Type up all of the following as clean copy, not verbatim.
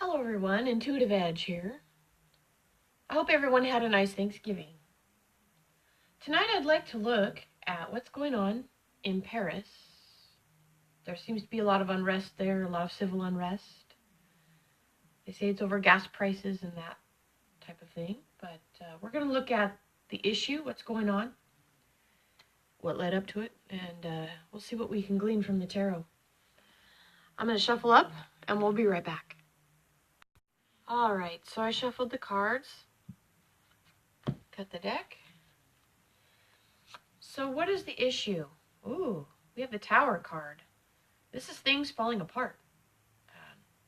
Hello everyone, Intuitive Edge here. I hope everyone had a nice Thanksgiving. Tonight I'd like to look at what's going on in Paris. There seems to be a lot of unrest there, a lot of civil unrest. They say it's over gas prices and that type of thing, but we're going to look at the issue, what's going on, what led up to it, and we'll see what we can glean from the tarot. I'm going to shuffle up and we'll be right back. Alright, so I shuffled the cards, cut the deck. So what is the issue? Ooh, we have the Tower card. This is things falling apart.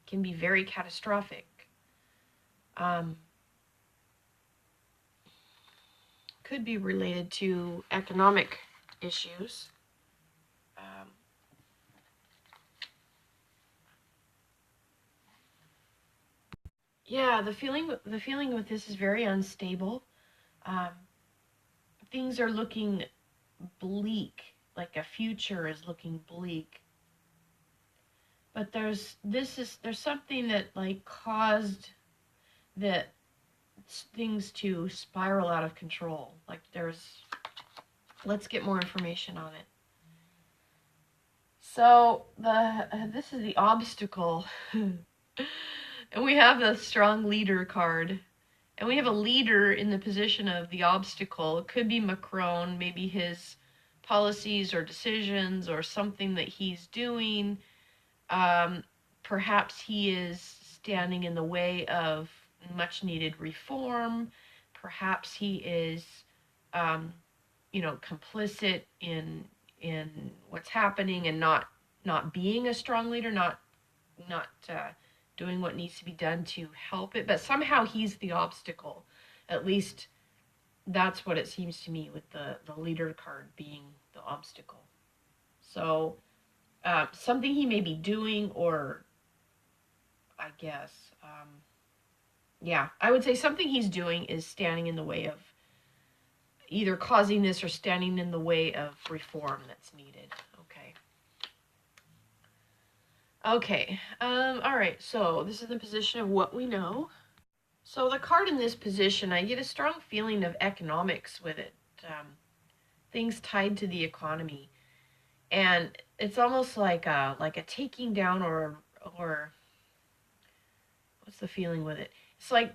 Can be very catastrophic. Could be related to economic issues. Yeah, the feeling with this is very unstable. Things are looking bleak, like a future is looking bleak. But there's something that like caused that things to spiral out of control. Like let's get more information on it. So this is the obstacle. And we have the strong leader card. And we have a leader in the position of the obstacle. It could be Macron, maybe his policies or decisions or something that he's doing. Perhaps he is standing in the way of much needed reform. Perhaps he is, complicit in what's happening and not being a strong leader, not doing what needs to be done to help it, but somehow he's the obstacle. At least that's what it seems to me with the leader card being the obstacle. So something he may be doing, or I guess, I would say something he's doing is standing in the way of either causing this or standing in the way of reform that's needed. Okay, all right, so this is the position of what we know. So the card in this position, I get a strong feeling of economics with it, things tied to the economy. And it's almost like a taking down or what's the feeling with it? It's like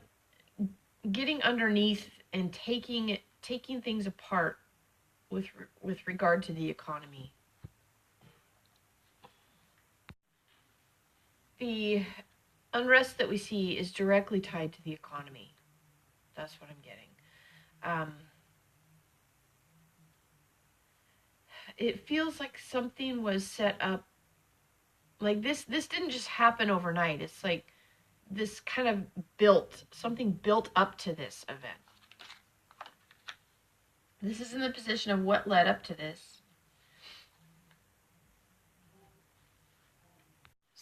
getting underneath and taking things apart with regard to the economy. The unrest that we see is directly tied to the economy. That's what I'm getting. It feels like something was set up. Like this didn't just happen overnight. It's like this kind of something built up to this event. This is in the position of what led up to this.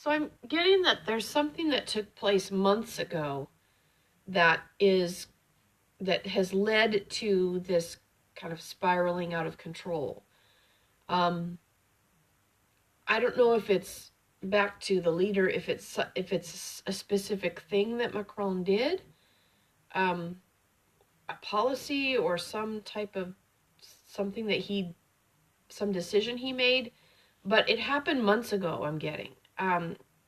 So I'm getting that there's something that took place months ago that has led to this kind of spiraling out of control. I don't know if it's back to the leader, if it's a specific thing that Macron did, a policy or some type of something some decision he made, but it happened months ago, I'm getting.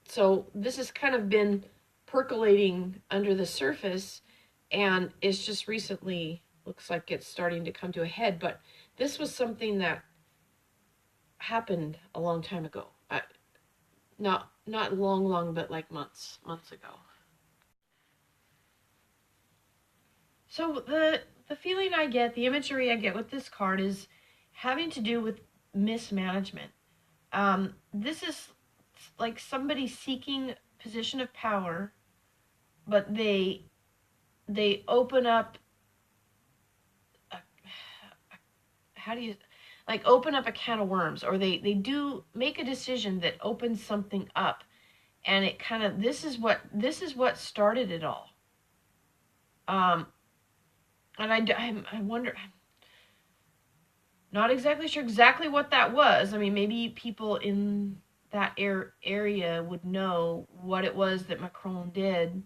So this has kind of been percolating under the surface, and it's just recently looks like it's starting to come to a head, but this was something that happened a long time ago. Not long, but like months ago. So the feeling I get, the imagery I get with this card is having to do with mismanagement. This is like somebody seeking position of power, but they open up open up a can of worms, or they do make a decision that opens something up, and it kind of this is what started it all. And I wonder, I'm not exactly sure exactly what that was. I mean, maybe people in that area would know what it was that Macron did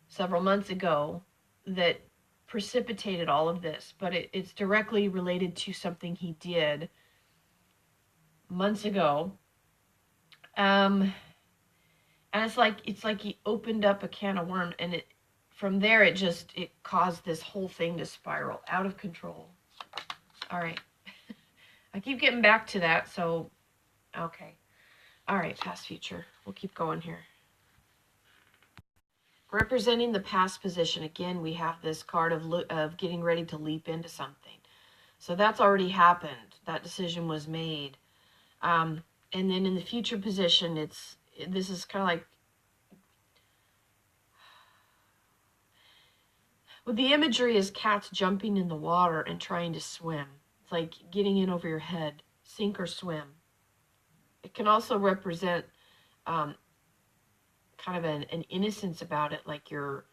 several months ago that precipitated all of this, but it's directly related to something he did months ago. And it's like he opened up a can of worms, and from there it caused this whole thing to spiral out of control. All right. I keep getting back to that, so okay. All right, past future. We'll keep going here. Representing the past position, again, we have this card of getting ready to leap into something. So that's already happened. That decision was made. And then in the future position, this is kind of like, well, the imagery is cats jumping in the water and trying to swim. It's like getting in over your head, sink or swim. It can also represent kind of an innocence about it, like you're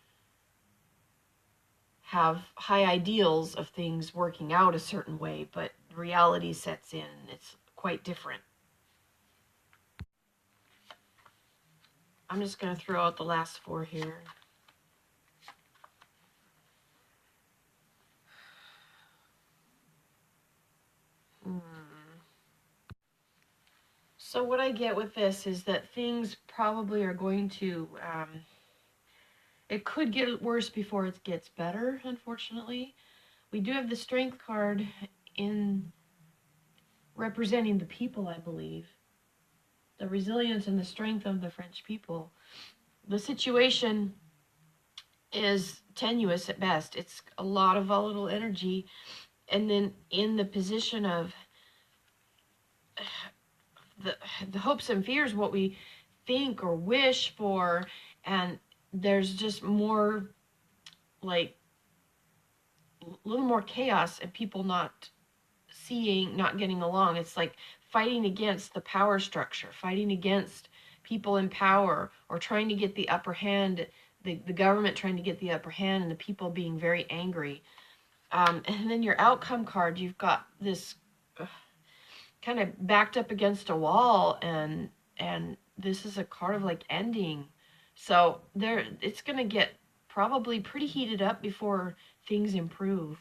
have high ideals of things working out a certain way, but reality sets in. It's quite different. I'm just going to throw out the last four here. So what I get with this is that things probably are going to, it could get worse before it gets better, unfortunately. We do have the Strength card in representing the people, I believe. The resilience and the strength of the French people. The situation is tenuous at best. It's a lot of volatile energy. And then in the position of the hopes and fears, what we think or wish for, and there's just more, like, a little more chaos and people not seeing, not getting along. It's like fighting against the power structure, fighting against people in power, or trying to get the upper hand, the government trying to get the upper hand, and the people being very angry. And then your outcome card, you've got this kind of backed up against a wall, and this is a card of like ending. So it's going to get probably pretty heated up before things improve.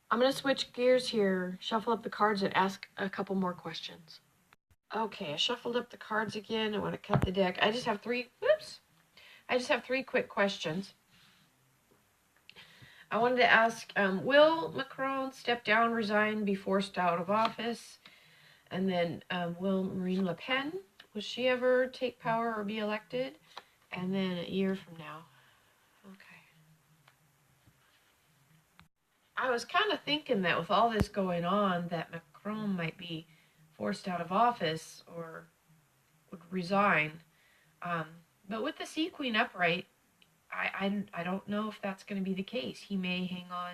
I'm going to switch gears here, shuffle up the cards, and ask a couple more questions. Okay, I shuffled up the cards again. I want to cut the deck. I just have three quick questions. I wanted to ask, will Macron step down, resign, be forced out of office? And then will Marine Le Pen, will she ever take power or be elected? And then a year from now. Okay. I was kind of thinking that with all this going on, that Macron might be forced out of office or would resign. But with the Sea Queen upright, I don't know if that's going to be the case. He may hang on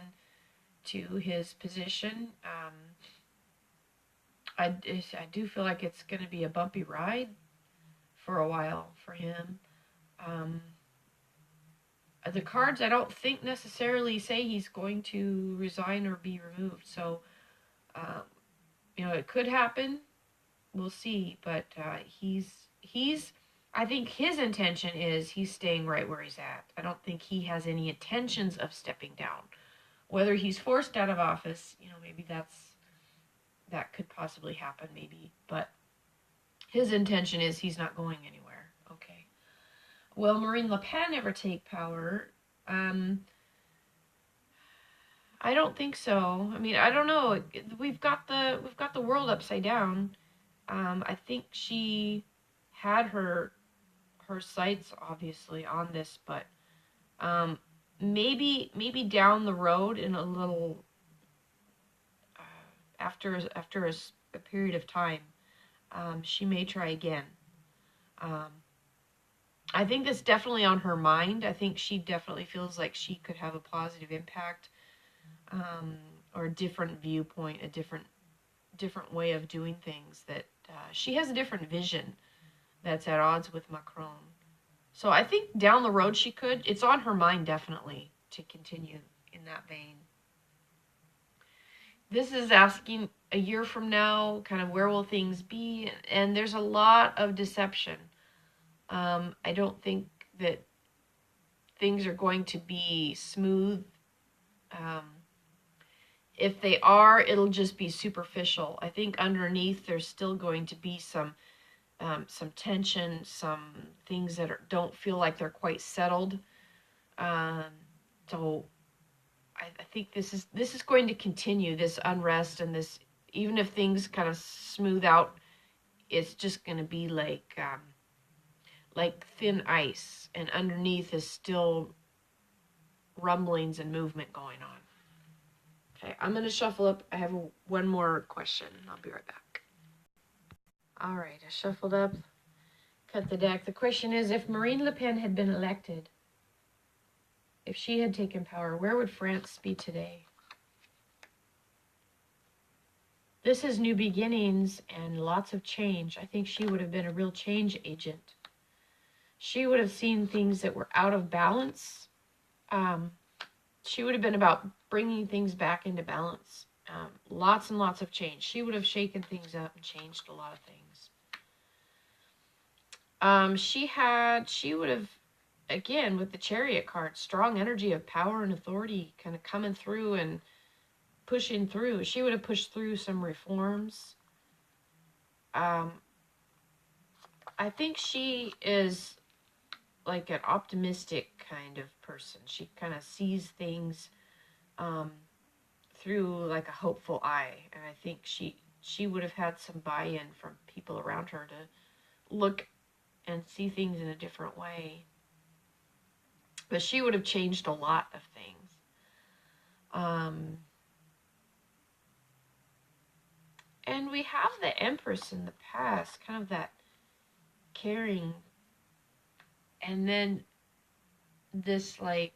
to his position. I do feel like it's going to be a bumpy ride for a while for him. The cards, I don't think necessarily say he's going to resign or be removed. So, it could happen. We'll see. But I think his intention is he's staying right where he's at. I don't think he has any intentions of stepping down. Whether he's forced out of office, maybe that could possibly happen, maybe. But his intention is he's not going anywhere. Okay. Will Marine Le Pen ever take power? I don't think so. I mean, I don't know. We've got the world upside down. I think she had her sights obviously on this, but maybe down the road in a little after a period of time, she may try again. I think that's definitely on her mind. I think she definitely feels like she could have a positive impact, or a different viewpoint, a different way of doing things. That she has a different vision that's at odds with Macron. So I think down the road she could. It's on her mind definitely to continue in that vein. This is asking a year from now, kind of where will things be? And there's a lot of deception. I don't think that things are going to be smooth. If they are, it'll just be superficial. I think underneath there's still going to be some tension, some things that don't feel like they're quite settled. So I think this is going to continue, this unrest, and this, even if things kind of smooth out, it's just going to be like thin ice, and underneath is still rumblings and movement going on. Okay, I'm going to shuffle up. I have one more question. I'll be right back. All right, I shuffled up, cut the deck. The question is, if Marine Le Pen had been elected, if she had taken power, where would France be today? This is new beginnings and lots of change. I think she would have been a real change agent. She would have seen things that were out of balance. She would have been about bringing things back into balance. Lots and lots of change. She would have shaken things up and changed a lot of things. She would have, again, with the Chariot card, strong energy of power and authority kind of coming through and pushing through. She would have pushed through some reforms. I think she is like an optimistic kind of person. She kind of sees things through like a hopeful eye, and I think she would have had some buy-in from people around her to look and see things in a different way. But she would have changed a lot of things. And we have the Empress in the past, kind of that caring, and then this, like,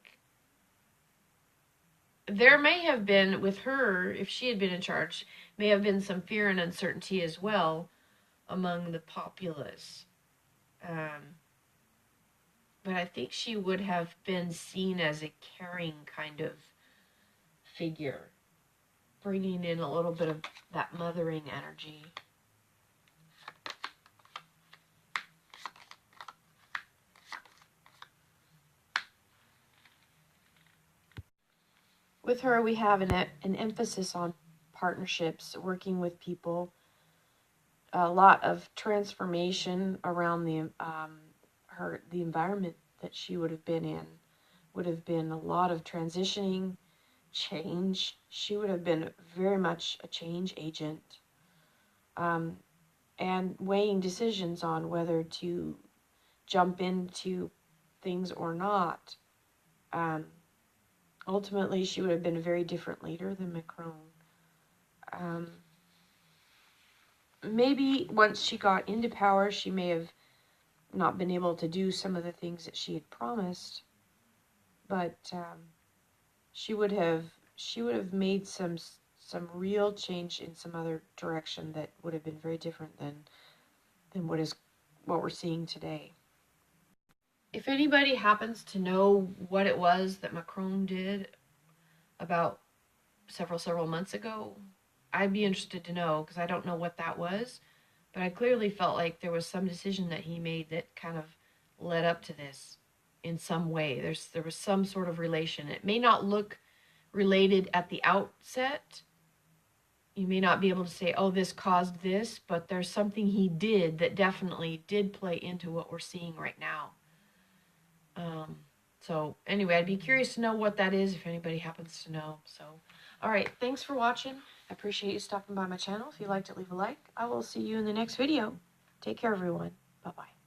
there may have been, with her, if she had been in charge, may have been some fear and uncertainty as well among the populace. But I think she would have been seen as a caring kind of figure, bringing in a little bit of that mothering energy. With her, we have an emphasis on partnerships, working with people, a lot of transformation around the environment that she would have been in. Would have been a lot of transitioning, change. She would have been very much a change agent, and weighing decisions on whether to jump into things or not. Ultimately, she would have been a very different leader than Macron. Maybe once she got into power, she may have not been able to do some of the things that she had promised, but she would have made some real change in some other direction that would have been very different than what we're seeing today. If anybody happens to know what it was that Macron did about several months ago, I'd be interested to know, because I don't know what that was, but I clearly felt like there was some decision that he made that kind of led up to this in some way. There was some sort of relation. It may not look related at the outset. You may not be able to say, oh, this caused this, but there's something he did that definitely did play into what we're seeing right now. So anyway, I'd be curious to know what that is if anybody happens to know. So, all right, thanks for watching. I appreciate you stopping by my channel. If you liked it, leave a like. I will see you in the next video. Take care, everyone. Bye-bye.